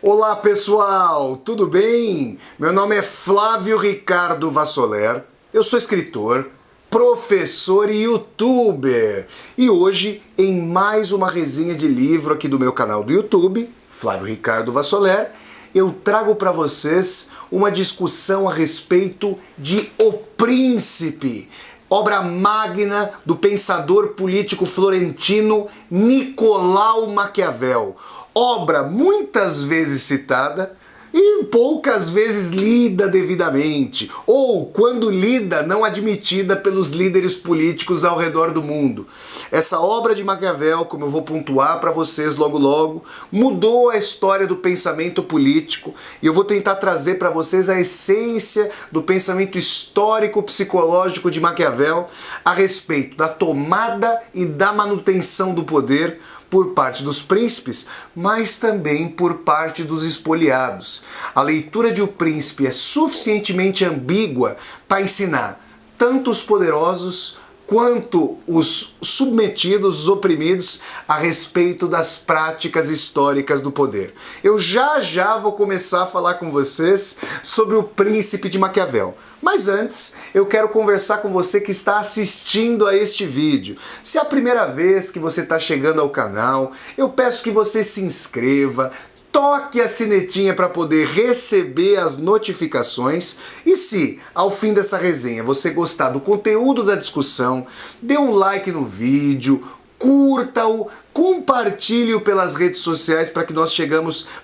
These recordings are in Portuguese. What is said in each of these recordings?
Olá pessoal, tudo bem? Meu nome é Flávio Ricardo Vassoler, eu sou escritor, professor e youtuber. E hoje, em mais uma resenha de livro aqui do meu canal do YouTube, Flávio Ricardo Vassoler, eu trago para vocês uma discussão a respeito de O Príncipe, obra magna do pensador político florentino Nicolau Maquiavel. Obra muitas vezes citada e poucas vezes lida devidamente, ou quando lida, não admitida pelos líderes políticos ao redor do mundo. Essa obra de Maquiavel, como eu vou pontuar para vocês logo logo, mudou a história do pensamento político e eu vou tentar trazer para vocês a essência do pensamento histórico-psicológico de Maquiavel a respeito da tomada e da manutenção do poder por parte dos príncipes, mas também por parte dos espoliados. A leitura de O Príncipe é suficientemente ambígua para ensinar tanto os poderosos quanto os submetidos, os oprimidos, a respeito das práticas históricas do poder. Eu já vou começar a falar com vocês sobre O Príncipe de Maquiavel. Mas antes, eu quero conversar com você que está assistindo a este vídeo. Se é a primeira vez que você está chegando ao canal, eu peço que você se inscreva, toque a sinetinha para poder receber as notificações e se, ao fim dessa resenha, você gostar do conteúdo da discussão, dê um like no vídeo, curta-o, compartilhe-o pelas redes sociais para que nós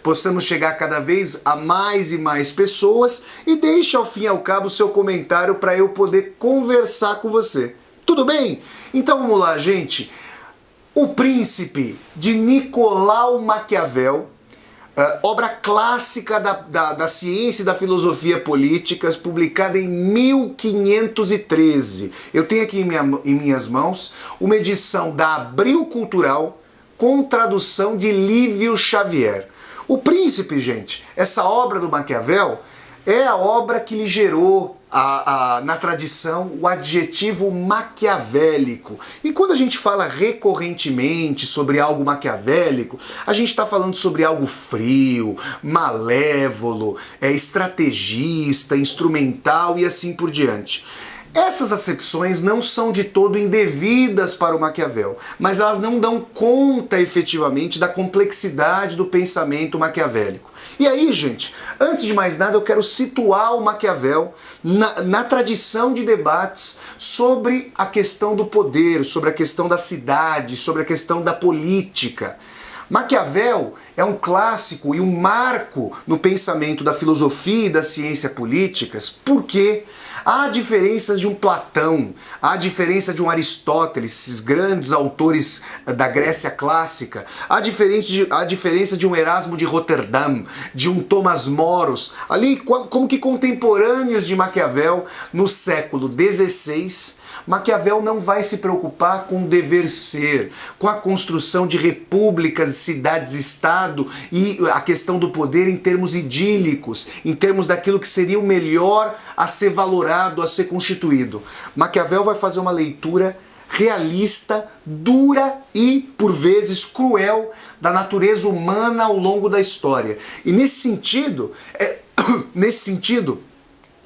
possamos chegar cada vez a mais e mais pessoas e deixe ao fim e ao cabo o seu comentário para eu poder conversar com você. Tudo bem? Então vamos lá, gente. O Príncipe, de Nicolau Maquiavel, obra clássica da ciência e da filosofia políticas, publicada em 1513. Eu tenho aqui em minhas mãos uma edição da Abril Cultural com tradução de Lívio Xavier. O Príncipe, gente, essa obra do Maquiavel é a obra que lhe gerou na tradição o adjetivo maquiavélico. E quando a gente fala recorrentemente sobre algo maquiavélico, a gente está falando sobre algo frio, malévolo, estrategista, instrumental e assim por diante. Essas acepções não são de todo indevidas para o Maquiavel, mas elas não dão conta efetivamente da complexidade do pensamento maquiavélico. E aí, gente, antes de mais nada, eu quero situar o Maquiavel na tradição de debates sobre a questão do poder, sobre a questão da cidade, sobre a questão da política. Maquiavel é um clássico e um marco no pensamento da filosofia e da ciência políticas, porque há diferenças de um Platão, há diferença de um Aristóteles, esses grandes autores da Grécia clássica, há diferença de um Erasmo de Roterdã, de um Thomas Moros, ali como que contemporâneos de Maquiavel no século XVI. Maquiavel não vai se preocupar com o dever ser, com a construção de repúblicas, cidades-estado e a questão do poder em termos idílicos, em termos daquilo que seria o melhor a ser valorado, a ser constituído. Maquiavel vai fazer uma leitura realista, dura e, por vezes, cruel da natureza humana ao longo da história. E nesse sentido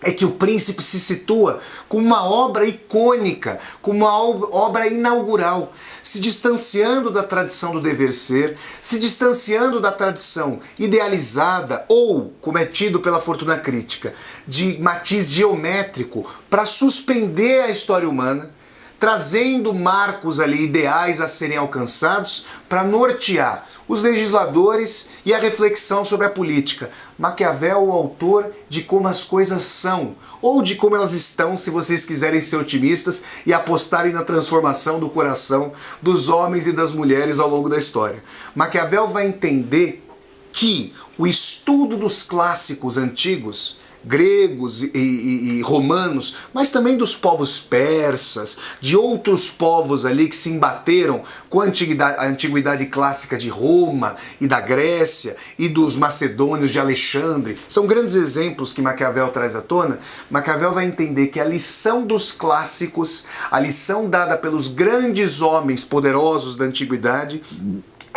é que O Príncipe se situa como uma obra icônica, como uma obra inaugural, se distanciando da tradição do dever ser, se distanciando da tradição idealizada ou, como é tido pela fortuna crítica, de matiz geométrico para suspender a história humana, trazendo marcos ali ideais a serem alcançados para nortear os legisladores e a reflexão sobre a política. Maquiavel é o autor de como as coisas são, ou de como elas estão, se vocês quiserem ser otimistas e apostarem na transformação do coração dos homens e das mulheres ao longo da história. Maquiavel vai entender que o estudo dos clássicos antigos, gregos e romanos, mas também dos povos persas, de outros povos ali que se embateram com a antiguidade clássica de Roma e da Grécia e dos macedônios de Alexandre. São grandes exemplos que Maquiavel traz à tona. Maquiavel vai entender que a lição dos clássicos, a lição dada pelos grandes homens poderosos da antiguidade,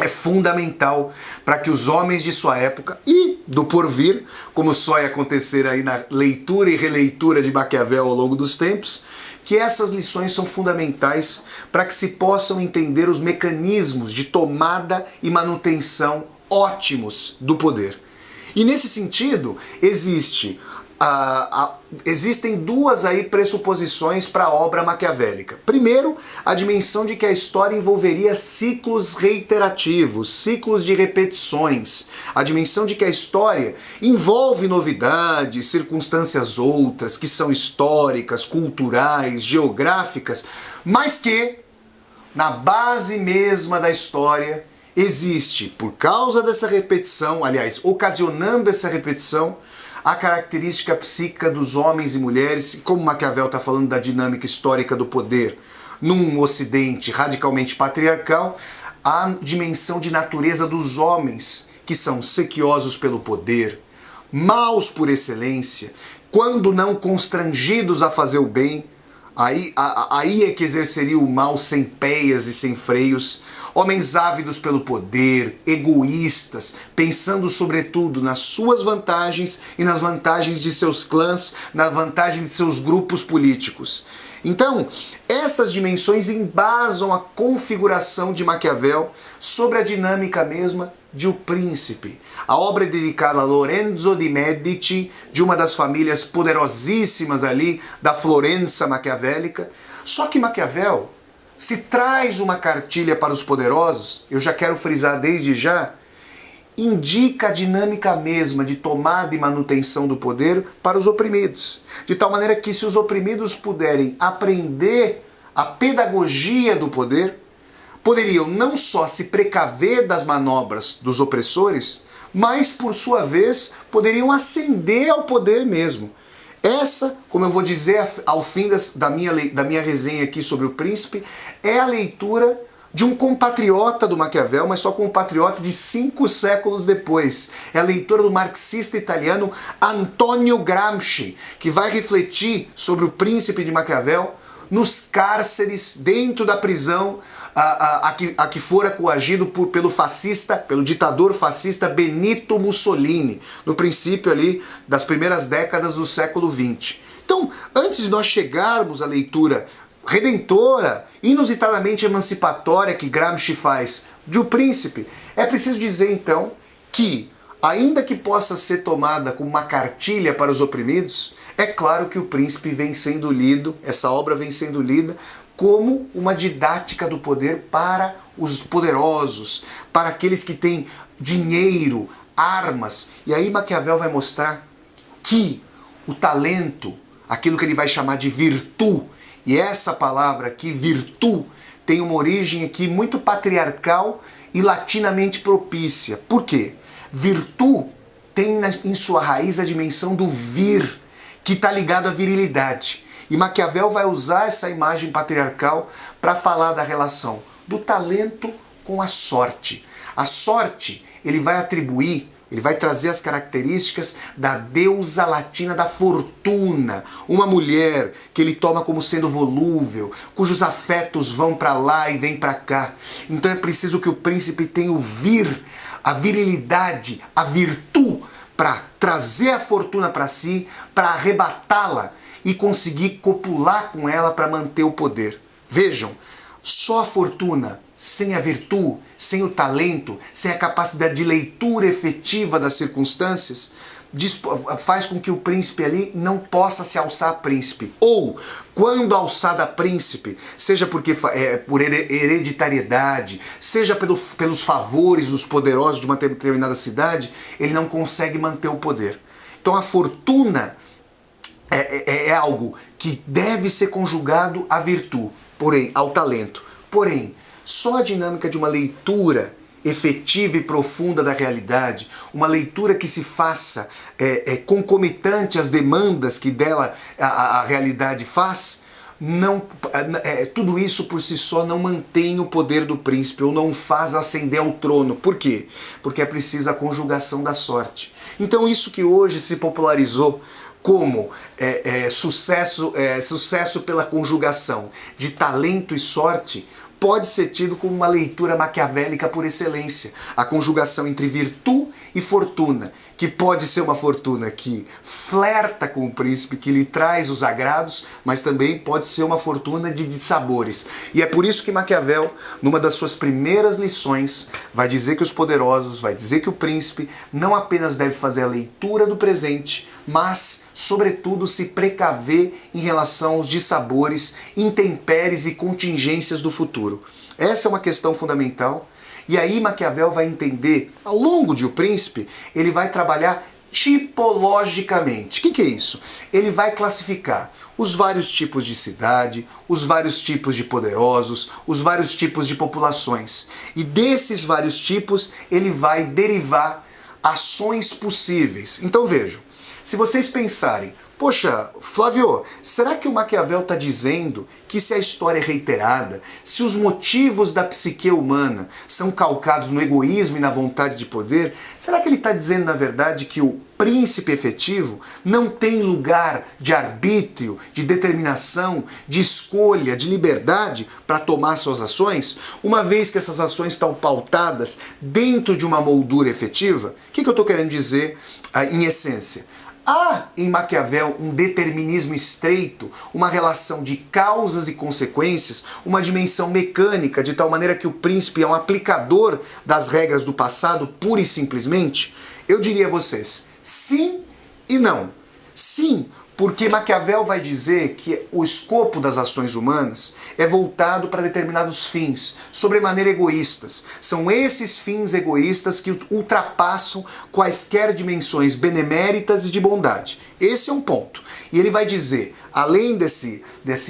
é fundamental para que os homens de sua época e do porvir, como só ia acontecer aí na leitura e releitura de Maquiavel ao longo dos tempos, que essas lições são fundamentais para que se possam entender os mecanismos de tomada e manutenção ótimos do poder. E nesse sentido, existem duas aí pressuposições para a obra maquiavélica. Primeiro, a dimensão de que a história envolveria ciclos reiterativos, ciclos de repetições. A dimensão de que a história envolve novidades, circunstâncias outras, que são históricas, culturais, geográficas, mas que, na base mesma da história, existe, por causa dessa repetição, aliás, ocasionando essa repetição, a característica psíquica dos homens e mulheres, como Maquiavel está falando da dinâmica histórica do poder, num ocidente radicalmente patriarcal, a dimensão de natureza dos homens, que são sequiosos pelo poder, maus por excelência, quando não constrangidos a fazer o bem, aí é que exerceria o mal sem péias e sem freios. Homens ávidos pelo poder, egoístas, pensando sobretudo nas suas vantagens e nas vantagens de seus clãs, nas vantagens de seus grupos políticos. Então, essas dimensões embasam a configuração de Maquiavel sobre a dinâmica mesma de O Príncipe. A obra é dedicada a Lorenzo de Medici, de uma das famílias poderosíssimas ali da Florença maquiavélica. Só que Maquiavel, se traz uma cartilha para os poderosos, eu já quero frisar desde já, indica a dinâmica mesma de tomada e manutenção do poder para os oprimidos. De tal maneira que se os oprimidos puderem aprender a pedagogia do poder, poderiam não só se precaver das manobras dos opressores, mas, por sua vez, poderiam ascender ao poder mesmo. Essa, como eu vou dizer ao fim da minha resenha aqui sobre O Príncipe, é a leitura de um compatriota do Maquiavel, mas só compatriota de 5 séculos depois. É a leitura do marxista italiano Antonio Gramsci, que vai refletir sobre O Príncipe de Maquiavel nos cárceres, dentro da prisão, a que fora coagido pelo ditador fascista Benito Mussolini, no princípio ali das primeiras décadas do século XX. Então, antes de nós chegarmos à leitura redentora, inusitadamente emancipatória que Gramsci faz de O Príncipe, é preciso dizer então que, ainda que possa ser tomada como uma cartilha para os oprimidos, é claro que O Príncipe vem sendo lido, essa obra vem sendo lida como uma didática do poder para os poderosos, para aqueles que têm dinheiro, armas. E aí Maquiavel vai mostrar que o talento, aquilo que ele vai chamar de virtude, e essa palavra aqui, virtude, tem uma origem aqui muito patriarcal e latinamente propícia. Por quê? Virtude tem em sua raiz a dimensão do vir, que está ligado à virilidade. E Maquiavel vai usar essa imagem patriarcal para falar da relação do talento com a sorte. A sorte ele vai atribuir, ele vai trazer as características da deusa latina da fortuna, uma mulher que ele toma como sendo volúvel, cujos afetos vão para lá e vêm para cá. Então é preciso que o príncipe tenha o vir, a virilidade, a virtude para trazer a fortuna para si, para arrebatá-la e conseguir copular com ela para manter o poder. Vejam, só a fortuna, sem a virtude, sem o talento, sem a capacidade de leitura efetiva das circunstâncias, faz com que o príncipe ali não possa se alçar a príncipe. Ou, quando alçado a príncipe, seja porque por hereditariedade, seja pelos favores dos poderosos de uma determinada cidade, ele não consegue manter o poder. Então a fortuna é algo que deve ser conjugado à virtude, porém, ao talento. Porém, só a dinâmica de uma leitura efetiva e profunda da realidade, uma leitura que se faça concomitante às demandas que dela a realidade faz, tudo isso por si só não mantém o poder do príncipe ou não faz ascender ao trono. Por quê? Porque é preciso a conjugação da sorte. Então isso que hoje se popularizou como sucesso pela conjugação de talento e sorte, pode ser tido como uma leitura maquiavélica por excelência. A conjugação entre virtude e fortuna, que pode ser uma fortuna que flerta com o príncipe, que lhe traz os agrados, mas também pode ser uma fortuna de dissabores. E é por isso que Maquiavel, numa das suas primeiras lições, vai dizer que os poderosos, vai dizer que o príncipe não apenas deve fazer a leitura do presente, mas, sobretudo, se precaver em relação aos dissabores, intempéries e contingências do futuro. Essa é uma questão fundamental. E aí Maquiavel vai entender, ao longo de O Príncipe, ele vai trabalhar tipologicamente. O que é isso? Ele vai classificar os vários tipos de cidade, os vários tipos de poderosos, os vários tipos de populações. E desses vários tipos, ele vai derivar ações possíveis. Então vejam, se vocês pensarem, poxa, Flávio, será que o Maquiavel está dizendo que se a história é reiterada, se os motivos da psique humana são calcados no egoísmo e na vontade de poder, será que ele está dizendo, na verdade, que o príncipe efetivo não tem lugar de arbítrio, de determinação, de escolha, de liberdade para tomar suas ações, uma vez que essas ações estão pautadas dentro de uma moldura efetiva? O que eu estou querendo dizer em essência? Há em Maquiavel um determinismo estreito, uma relação de causas e consequências, uma dimensão mecânica, de tal maneira que o príncipe é um aplicador das regras do passado, pura e simplesmente? Eu diria a vocês, sim e não. Sim, porque Maquiavel vai dizer que o escopo das ações humanas é voltado para determinados fins, sobremaneira egoístas. São esses fins egoístas que ultrapassam quaisquer dimensões beneméritas e de bondade. Esse é um ponto. E ele vai dizer, além desse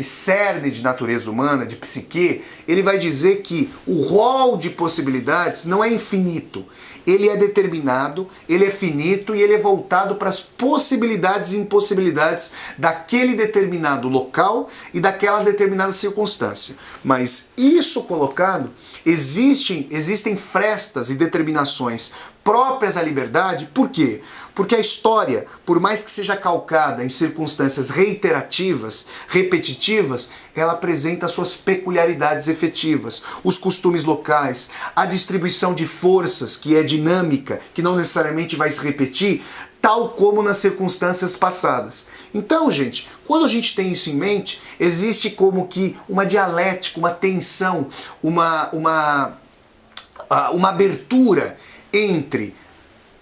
cerne de natureza humana, de psique, ele vai dizer que o rol de possibilidades não é infinito. Ele é determinado, ele é finito e ele é voltado para as possibilidades e impossibilidades daquele determinado local e daquela determinada circunstância. Mas isso colocado, existem frestas e determinações próprias à liberdade. Por quê? Porque a história, por mais que seja calcada em circunstâncias reiterativas, repetitivas, ela apresenta suas peculiaridades efetivas, os costumes locais, a distribuição de forças, que é dinâmica, que não necessariamente vai se repetir, tal como nas circunstâncias passadas. Então, gente, quando a gente tem isso em mente, existe como que uma dialética, uma tensão, uma abertura entre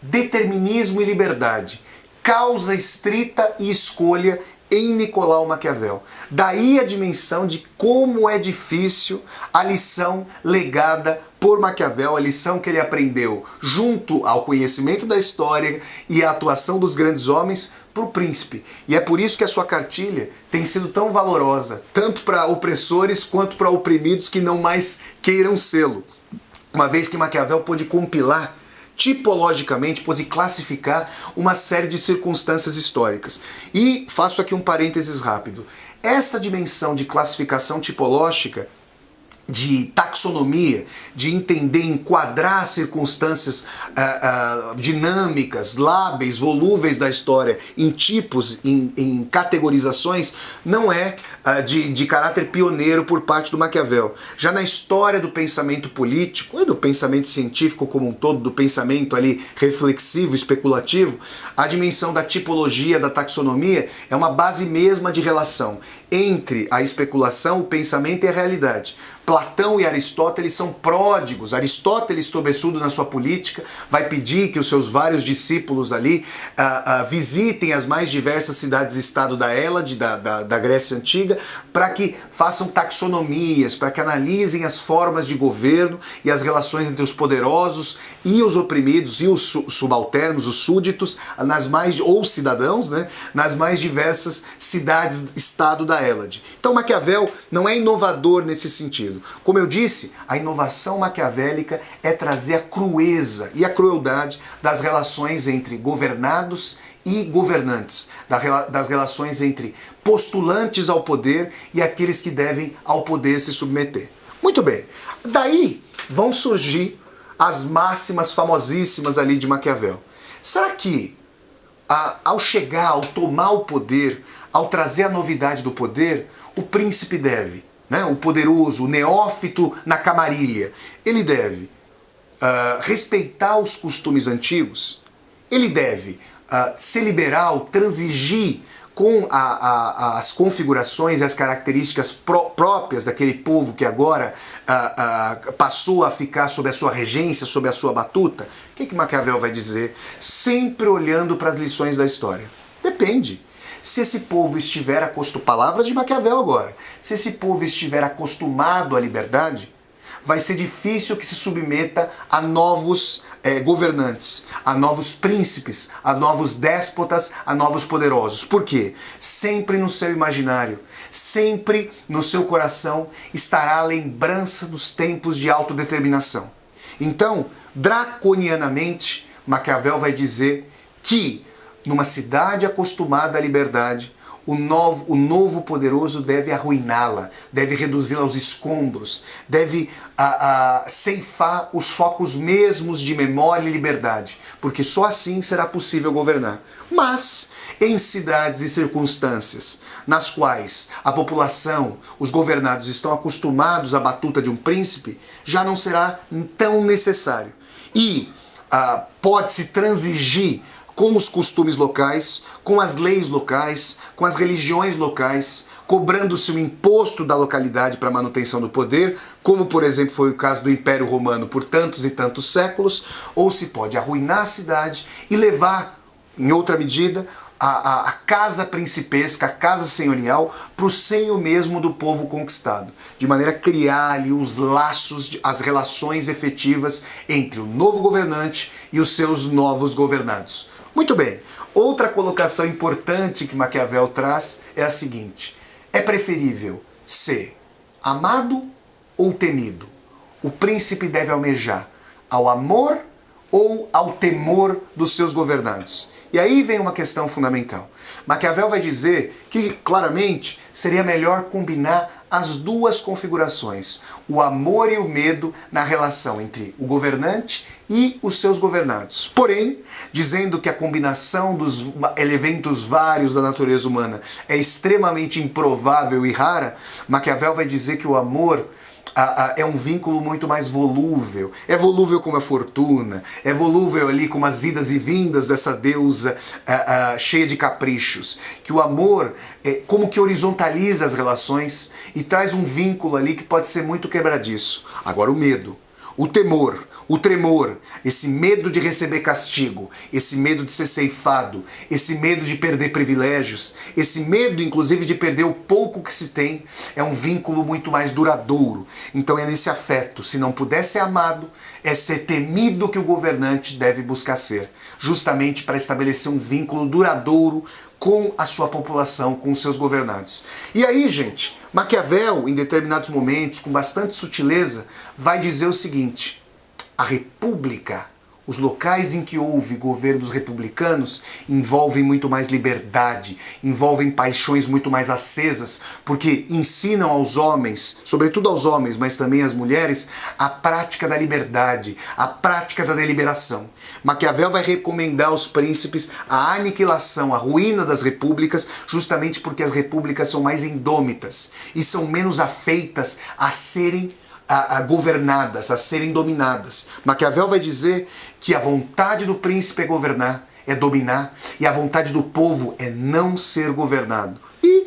determinismo e liberdade, causa estrita e escolha em Nicolau Maquiavel. Daí a dimensão de como é difícil a lição legada por Maquiavel, a lição que ele aprendeu junto ao conhecimento da história e à atuação dos grandes homens para o príncipe. E é por isso que a sua cartilha tem sido tão valorosa, tanto para opressores quanto para oprimidos que não mais queiram sê-lo. Uma vez que Maquiavel pôde compilar tipologicamente, pôde classificar uma série de circunstâncias históricas. E faço aqui um parênteses rápido. Essa dimensão de classificação tipológica, de taxonomia, de entender, enquadrar circunstâncias dinâmicas, lábeis, volúveis da história em tipos, em categorizações, não é de caráter pioneiro por parte do Maquiavel. Já na história do pensamento político, e do pensamento científico como um todo, do pensamento ali reflexivo, especulativo, a dimensão da tipologia, da taxonomia, é uma base mesma de relação entre a especulação, o pensamento e a realidade. Platão e Aristóteles são pródigos. Aristóteles, sobretudo na sua política, vai pedir que os seus vários discípulos ali visitem as mais diversas cidades-estado da Hélade, da Grécia Antiga, para que façam taxonomias, para que analisem as formas de governo e as relações entre os poderosos e os oprimidos e os subalternos, os súditos, ou cidadãos, né, nas mais diversas cidades-estado da Hélade. Então Maquiavel não é inovador nesse sentido. Como eu disse, a inovação maquiavélica é trazer a crueza e a crueldade das relações entre governados e governantes, das relações entre postulantes ao poder e aqueles que devem ao poder se submeter. Muito bem, daí vão surgir as máximas famosíssimas ali de Maquiavel. Será que ao chegar, ao tomar o poder, ao trazer a novidade do poder, o príncipe deve né, o poderoso, o neófito na camarilha, ele deve respeitar os costumes antigos, ele deve ser liberal, transigir com as configurações e as características próprias daquele povo que agora passou a ficar sob a sua regência, sob a sua batuta. O que Maquiavel vai dizer? Sempre olhando para as lições da história. Depende. Se esse povo estiver acostumado, palavras de Maquiavel agora, se esse povo estiver acostumado à liberdade, vai ser difícil que se submeta a novos governantes, a novos príncipes, a novos déspotas, a novos poderosos. Por quê? Sempre no seu imaginário, sempre no seu coração estará a lembrança dos tempos de autodeterminação. Então, draconianamente, Maquiavel vai dizer que numa cidade acostumada à liberdade, o novo poderoso deve arruiná-la, deve reduzi-la aos escombros, deve ceifar os focos mesmos de memória e liberdade, porque só assim será possível governar. Mas, em cidades e circunstâncias nas quais a população, os governados estão acostumados à batuta de um príncipe, já não será tão necessário. E pode-se transigir com os costumes locais, com as leis locais, com as religiões locais, cobrando-se um imposto da localidade para a manutenção do poder, como por exemplo foi o caso do Império Romano por tantos e tantos séculos, ou se pode arruinar a cidade e levar, em outra medida, a casa principesca, a casa senhorial, para o senho mesmo do povo conquistado, de maneira a criar ali os laços, as relações efetivas entre o novo governante e os seus novos governados. Muito bem, outra colocação importante que Maquiavel traz é a seguinte: é preferível ser amado ou temido? O príncipe deve almejar ao amor ou ao temor dos seus governados? E aí vem uma questão fundamental. Maquiavel vai dizer que, claramente, seria melhor combinar as duas configurações, o amor e o medo na relação entre o governante e os seus governados. Porém, dizendo que a combinação dos elementos vários da natureza humana é extremamente improvável e rara, Maquiavel vai dizer que o amor é um vínculo muito mais volúvel. É volúvel como a fortuna, é volúvel ali como as idas e vindas dessa deusa cheia de caprichos. Que o amor como que horizontaliza as relações e traz um vínculo ali que pode ser muito quebradiço. Agora o medo, o temor, o tremor, esse medo de receber castigo, esse medo de ser ceifado, esse medo de perder privilégios, esse medo, inclusive, de perder o pouco que se tem, é um vínculo muito mais duradouro. Então é nesse afeto, se não puder ser amado, é ser temido que o governante deve buscar ser, justamente para estabelecer um vínculo duradouro com a sua população, com os seus governados. E aí, gente, Maquiavel, em determinados momentos, com bastante sutileza, vai dizer o seguinte: a república, os locais em que houve governos republicanos, envolvem muito mais liberdade, envolvem paixões muito mais acesas, porque ensinam aos homens, sobretudo aos homens, mas também às mulheres, a prática da liberdade, a prática da deliberação. Maquiavel vai recomendar aos príncipes a aniquilação, a ruína das repúblicas, justamente porque as repúblicas são mais indômitas e são menos afeitas a serem governadas, a serem dominadas. Maquiavel vai dizer que a vontade do príncipe é governar, é dominar, e a vontade do povo é não ser governado. E,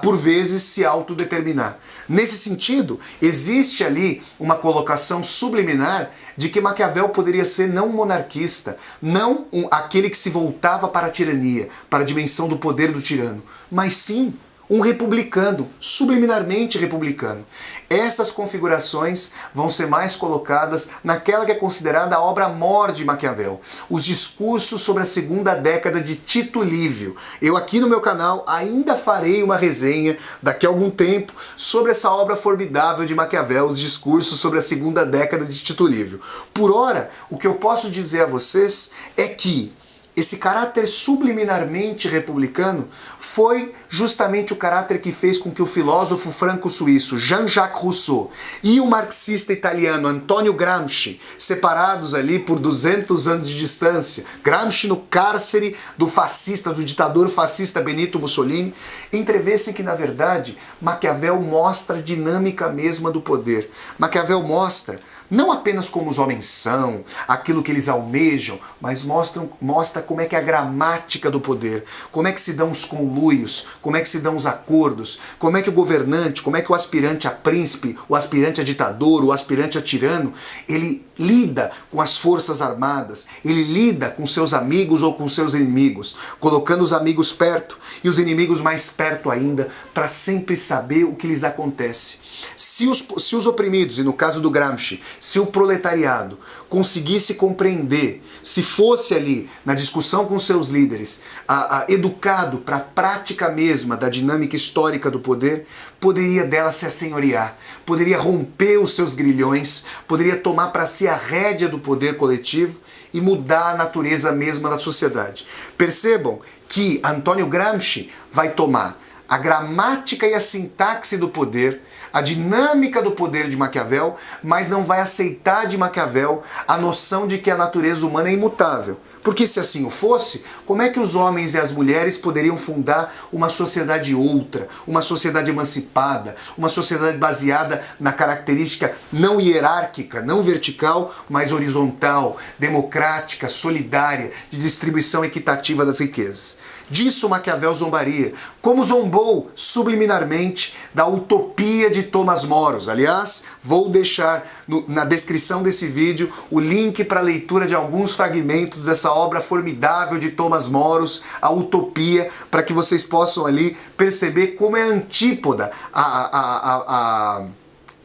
por vezes, se autodeterminar. Nesse sentido, existe ali uma colocação subliminar de que Maquiavel poderia ser não um monarquista, não aquele que se voltava para a tirania, para a dimensão do poder do tirano, mas sim um republicano, subliminarmente republicano. Essas configurações vão ser mais colocadas naquela que é considerada a obra-mor de Maquiavel, os discursos sobre a segunda década de Tito Livio. Eu aqui no meu canal ainda farei uma resenha daqui a algum tempo sobre essa obra formidável de Maquiavel, os discursos sobre a segunda década de Tito Livio. Por ora, o que eu posso dizer a vocês é que esse caráter subliminarmente republicano foi justamente o caráter que fez com que o filósofo franco-suíço Jean-Jacques Rousseau e o marxista italiano Antonio Gramsci, separados ali por 200 anos de distância, Gramsci no cárcere do fascista, do ditador fascista Benito Mussolini, entrevessem que, na verdade, Maquiavel mostra a dinâmica mesma do poder. Maquiavel mostra não apenas como os homens são, aquilo que eles almejam, mas mostra como é que é a gramática do poder, como é que se dão os conluios, como é que se dão os acordos, como é que o governante, como é que o aspirante a príncipe, o aspirante a ditador, o aspirante a tirano, ele lida com as forças armadas, ele lida com seus amigos ou com seus inimigos, colocando os amigos perto e os inimigos mais perto ainda, para sempre saber o que lhes acontece. Se os oprimidos, e no caso do Gramsci, se o proletariado conseguisse compreender, se fosse ali na discussão com seus líderes, educado para a prática mesma da dinâmica histórica do poder, poderia dela se assenhorear, poderia romper os seus grilhões, poderia tomar para si a rédea do poder coletivo e mudar a natureza mesma da sociedade. Percebam que Antonio Gramsci vai tomar a gramática e a sintaxe do poder, a dinâmica do poder de Maquiavel, mas não vai aceitar de Maquiavel a noção de que a natureza humana é imutável. Porque se assim o fosse, como é que os homens e as mulheres poderiam fundar uma sociedade outra, uma sociedade emancipada, uma sociedade baseada na característica não hierárquica, não vertical, mas horizontal, democrática, solidária, de distribuição equitativa das riquezas? Disso Maquiavel zombaria, como zombou subliminarmente da utopia de Thomas Moros. Aliás, vou deixar na descrição desse vídeo o link para a leitura de alguns fragmentos dessa obra formidável de Thomas Moros, a Utopia, para que vocês possam ali perceber como é a antípoda a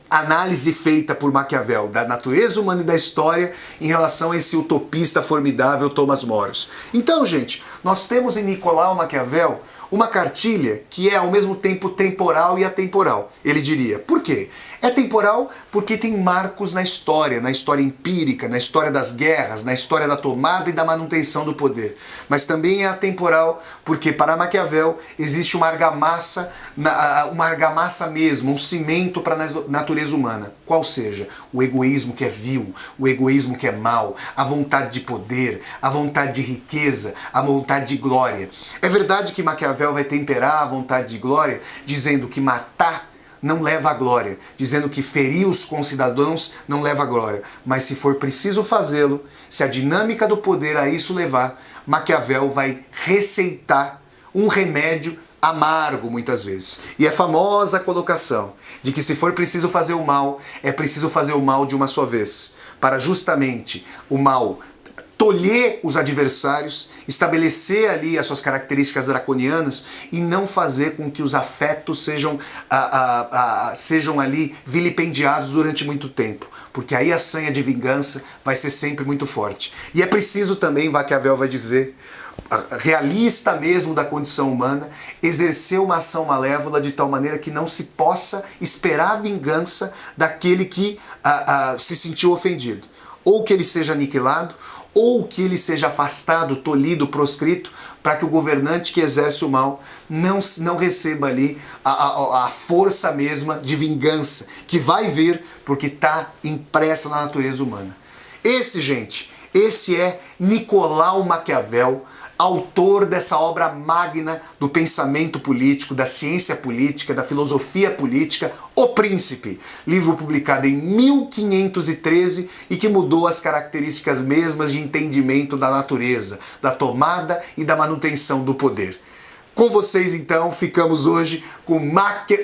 análise feita por Maquiavel da natureza humana e da história em relação a esse utopista formidável Thomas Moros. Então, gente, nós temos em Nicolau Maquiavel uma cartilha que é ao mesmo tempo temporal e atemporal. Ele diria, por quê? É temporal porque tem marcos na história empírica, na história das guerras, na história da tomada e da manutenção do poder. Mas também é atemporal porque para Maquiavel existe uma argamassa mesmo, um cimento para a natureza humana. Qual seja? O egoísmo que é vil, o egoísmo que é mau, a vontade de poder, a vontade de riqueza, a vontade de glória. É verdade que Maquiavel vai temperar a vontade de glória dizendo que matar não leva à glória, dizendo que ferir os concidadãos não leva à glória. Mas se for preciso fazê-lo, se a dinâmica do poder a isso levar, Maquiavel vai receitar um remédio amargo muitas vezes. E é famosa a colocação de que se for preciso fazer o mal, é preciso fazer o mal de uma só vez, para justamente o mal tolher os adversários, estabelecer ali as suas características draconianas e não fazer com que os afetos sejam ali vilipendiados durante muito tempo. Porque aí a sanha de vingança vai ser sempre muito forte. E é preciso também, Maquiavel vai dizer, realista mesmo da condição humana, exercer uma ação malévola de tal maneira que não se possa esperar a vingança daquele que se sentiu ofendido. Ou que ele seja aniquilado, ou que ele seja afastado, tolhido, proscrito, para que o governante que exerce o mal não receba ali a força mesma de vingança, que vai vir porque está impressa na natureza humana. Esse é Nicolau Maquiavel, autor dessa obra magna do pensamento político, da ciência política, da filosofia política, O Príncipe, livro publicado em 1513 e que mudou as características mesmas de entendimento da natureza, da tomada e da manutenção do poder. Com vocês, então, ficamos hoje com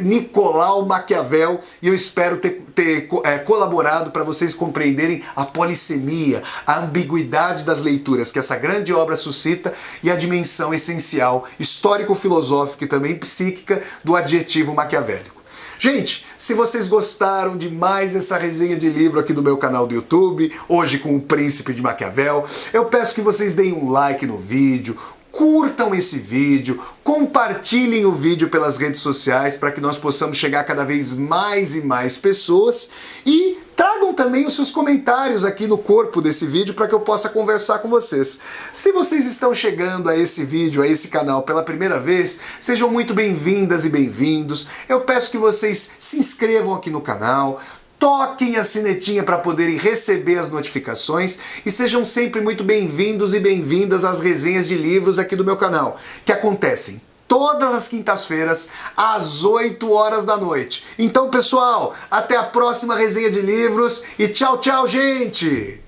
Nicolau Maquiavel e eu espero ter colaborado para vocês compreenderem a polissemia, a ambiguidade das leituras que essa grande obra suscita e a dimensão essencial, histórico-filosófica e também psíquica do adjetivo maquiavélico. Gente, se vocês gostaram de mais essa resenha de livro aqui do meu canal do YouTube, hoje com o Príncipe de Maquiavel, eu peço que vocês deem um like no vídeo, curtam esse vídeo, compartilhem o vídeo pelas redes sociais para que nós possamos chegar a cada vez mais e mais pessoas e Tragam também os seus comentários aqui no corpo desse vídeo para que eu possa conversar com vocês. Se vocês estão chegando a esse vídeo, a esse canal pela primeira vez, sejam muito bem-vindas e bem-vindos. Eu peço que vocês se inscrevam aqui no canal, toquem a sinetinha para poderem receber as notificações e sejam sempre muito bem-vindos e bem-vindas às resenhas de livros aqui do meu canal, que acontecem todas as quintas-feiras, às 8 horas da noite. Então, pessoal, até a próxima resenha de livros e tchau, tchau, gente!